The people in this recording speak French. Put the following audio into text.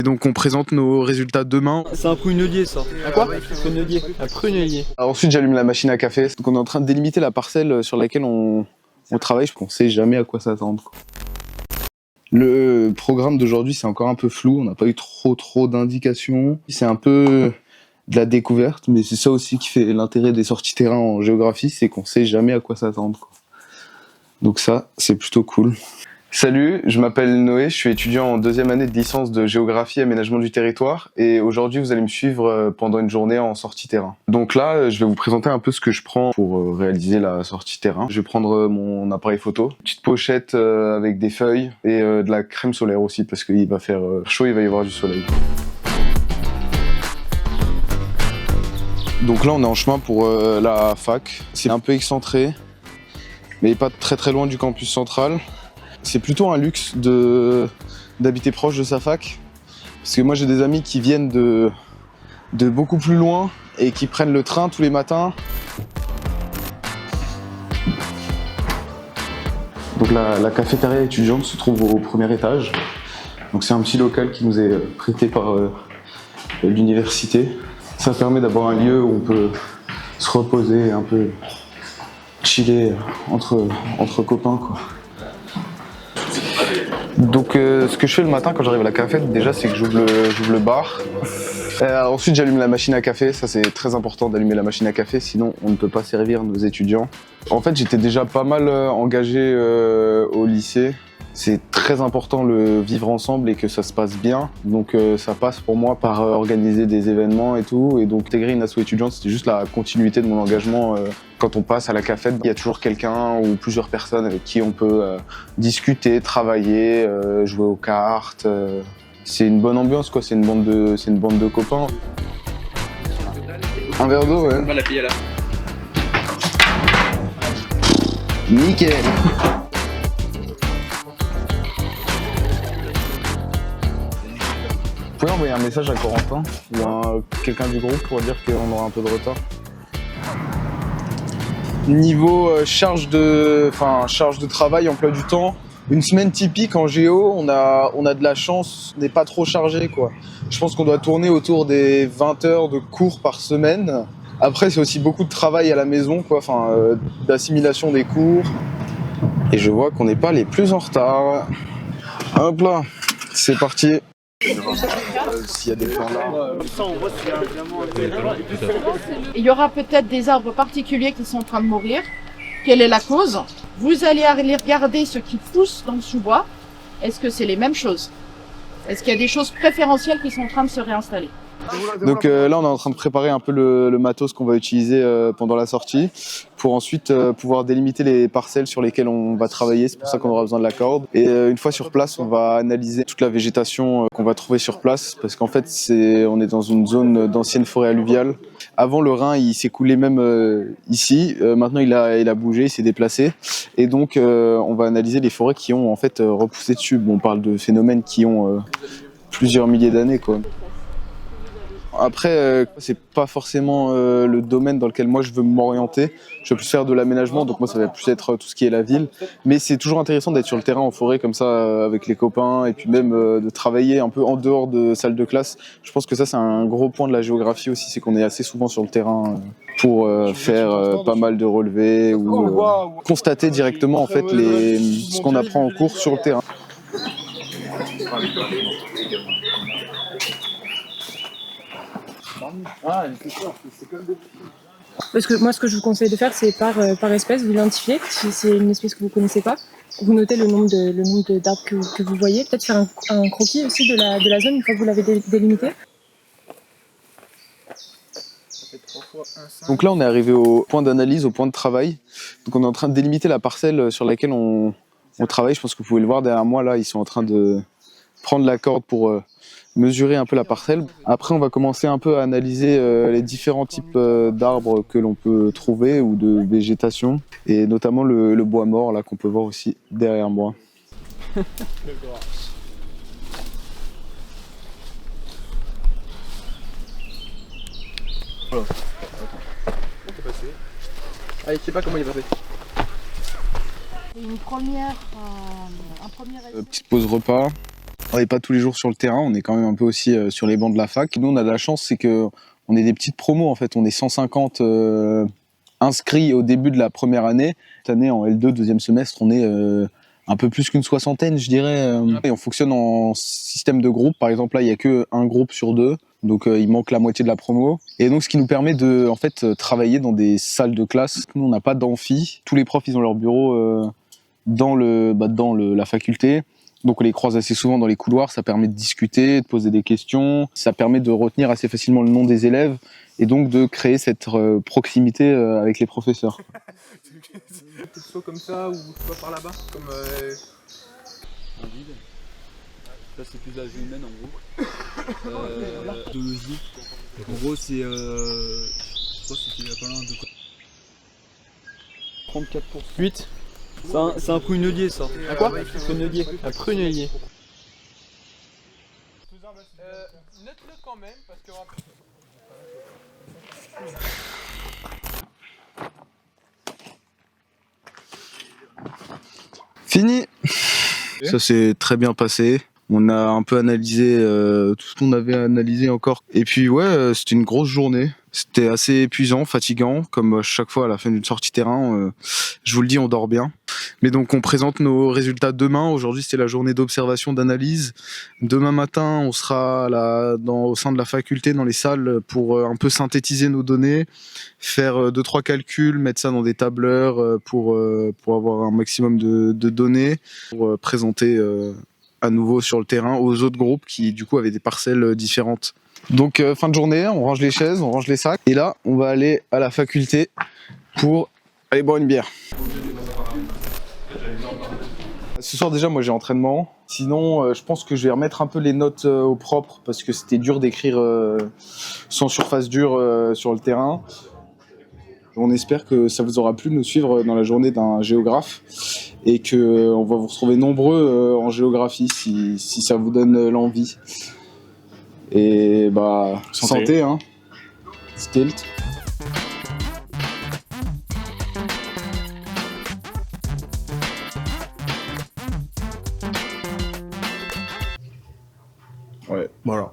Et donc on présente nos résultats demain. C'est un prunelier ça. Un quoi? Prunelier. Un prunelier. Ensuite j'allume la machine à café. Donc on est en train de délimiter la parcelle sur laquelle on travaille, parce qu'on sait jamais à quoi s'attendre. Le programme d'aujourd'hui c'est encore un peu flou, on n'a pas eu trop d'indications. C'est un peu de la découverte, mais c'est ça aussi qui fait l'intérêt des sorties terrain en géographie, c'est qu'on sait jamais à quoi s'attendre. Donc ça, c'est plutôt cool. Salut, je m'appelle Noé, je suis étudiant en deuxième année de licence de géographie et aménagement du territoire et aujourd'hui vous allez me suivre pendant une journée en sortie terrain. Donc là, je vais vous présenter un peu ce que je prends pour réaliser la sortie terrain. Je vais prendre mon appareil photo, une petite pochette avec des feuilles et de la crème solaire aussi parce qu'il va faire chaud, il va y avoir du soleil. Donc là on est en chemin pour la fac, c'est un peu excentré mais pas très loin du campus central. C'est plutôt un luxe d'habiter proche de sa fac, parce que moi j'ai des amis qui viennent de beaucoup plus loin et qui prennent le train tous les matins. Donc la cafétéria étudiante se trouve au premier étage. Donc c'est un petit local qui nous est prêté par l'université. Ça permet d'avoir un lieu où on peut se reposer et un peu chiller entre copains, quoi. Donc ce que je fais le matin quand j'arrive à la cafette, déjà c'est que j'ouvre le bar. Ensuite j'allume la machine à café, ça c'est très important d'allumer la machine à café, sinon on ne peut pas servir nos étudiants. En fait j'étais déjà pas mal engagé au lycée. C'est très important le vivre ensemble et que ça se passe bien. Donc ça passe pour moi par organiser des événements et tout. Et donc intégrer une asso étudiante, c'était juste la continuité de mon engagement. Quand on passe à la cafette, il y a toujours quelqu'un ou plusieurs personnes avec qui on peut discuter, travailler, jouer aux cartes. C'est une bonne ambiance, quoi. C'est une bande de copains. Un verre d'eau, ouais. On va la payer là. Nickel. Vous pouvez envoyer un message à Corentin ou à quelqu'un du groupe pour dire qu'on aura un peu de retard. Niveau charge de travail, emploi du temps, une semaine typique en géo, on a de la chance, on n'est pas trop chargé, quoi. Je pense qu'on doit tourner autour des 20 heures de cours par semaine. Après, c'est aussi beaucoup de travail à la maison, quoi, d'assimilation des cours. Et je vois qu'on n'est pas les plus en retard. Hop là, c'est parti. S'il y a des plans là. Il y aura peut-être des arbres particuliers qui sont en train de mourir. Quelle est la cause? Vous allez aller regarder ce qui pousse dans le sous-bois. Est-ce que c'est les mêmes choses? Est-ce qu'il y a des choses préférentielles qui sont en train de se réinstaller? Donc là on est en train de préparer un peu le matos qu'on va utiliser pendant la sortie pour ensuite pouvoir délimiter les parcelles sur lesquelles on va travailler. C'est pour ça qu'on aura besoin de la corde. Et une fois sur place, on va analyser toute la végétation qu'on va trouver sur place parce qu'en fait on est dans une zone d'ancienne forêt alluviale. Avant le Rhin il s'écoulait même ici, maintenant il a bougé, il s'est déplacé et donc on va analyser les forêts qui ont en fait repoussé dessus. Bon, on parle de phénomènes qui ont plusieurs milliers d'années, quoi. Après, c'est pas forcément le domaine dans lequel moi je veux m'orienter. Je veux plus faire de l'aménagement, donc moi ça va plus être tout ce qui est la ville. Mais c'est toujours intéressant d'être sur le terrain en forêt comme ça avec les copains et puis même de travailler un peu en dehors de salle de classe. Je pense que ça c'est un gros point de la géographie aussi, c'est qu'on est assez souvent sur le terrain pour faire pas mal de relevés ou constater directement en fait ce qu'on apprend en cours sur le terrain. Parce que moi, ce que je vous conseille de faire, c'est par espèce, vous l'identifiez. Si c'est une espèce que vous connaissez pas, vous notez le nombre d'arbres que vous voyez. Peut-être faire un croquis aussi de la zone une fois que vous l'avez délimité. Donc là, on est arrivé au point d'analyse, au point de travail. Donc on est en train de délimiter la parcelle sur laquelle on travaille. Je pense que vous pouvez le voir derrière moi. Là, ils sont en train de prendre la corde pour mesurer un peu la parcelle. Après, on va commencer un peu à analyser les différents types d'arbres que l'on peut trouver ou de végétation, et notamment le bois mort là qu'on peut voir aussi derrière moi. Voilà. Ah, il sait pas comment il va passer. Une première, Petite pause repas. On n'est pas tous les jours sur le terrain, on est quand même un peu aussi sur les bancs de la fac. Nous, on a de la chance, c'est que on est des petites promos en fait. On est 150 inscrits au début de la première année. Cette année, en L2, deuxième semestre, on est un peu plus qu'une soixantaine, je dirais. Et on fonctionne en système de groupe. Par exemple, là, il n'y a qu'un groupe sur 2. Donc, il manque la moitié de la promo. Et donc, ce qui nous permet de en fait, travailler dans des salles de classe. Nous, on n'a pas d'amphi. Tous les profs, ils ont leur bureau dans la faculté. Donc on les croise assez souvent dans les couloirs, ça permet de discuter, de poser des questions, ça permet de retenir assez facilement le nom des élèves et donc de créer cette proximité avec les professeurs. Peut-être soit comme ça ou soit par là-bas, comme Un vide. Ça c'est plus la vie humaine en gros. Biologie. En gros c'est je crois que c'était il y a pas loin de quoi. 34%. 8. C'est un prunelier ça. Un quoi? Prunelier. Un prunelier. Note-le quand même parce que. Fini. Ça s'est très bien passé. On a un peu analysé tout ce qu'on avait analysé encore. Et puis ouais, c'était une grosse journée. C'était assez épuisant, fatigant, comme chaque fois à la fin d'une sortie terrain. Je vous le dis, on dort bien. Mais donc on présente nos résultats demain. Aujourd'hui c'était la journée d'observation, d'analyse. Demain matin on sera au sein de la faculté, dans les salles, pour un peu synthétiser nos données, faire 2-3 calculs, mettre ça dans des tableurs pour avoir un maximum de données, pour présenter à nouveau sur le terrain aux autres groupes qui du coup avaient des parcelles différentes. Donc fin de journée, on range les chaises, on range les sacs et là on va aller à la faculté pour aller boire une bière. Ce soir déjà moi j'ai entraînement, sinon je pense que je vais remettre un peu les notes au propre parce que c'était dur d'écrire sans surface dure sur le terrain. On espère que ça vous aura plu de nous suivre dans la journée d'un géographe et qu'on va vous retrouver nombreux en géographie si ça vous donne l'envie. Et bah, santé hein. Stilt. Ouais, voilà.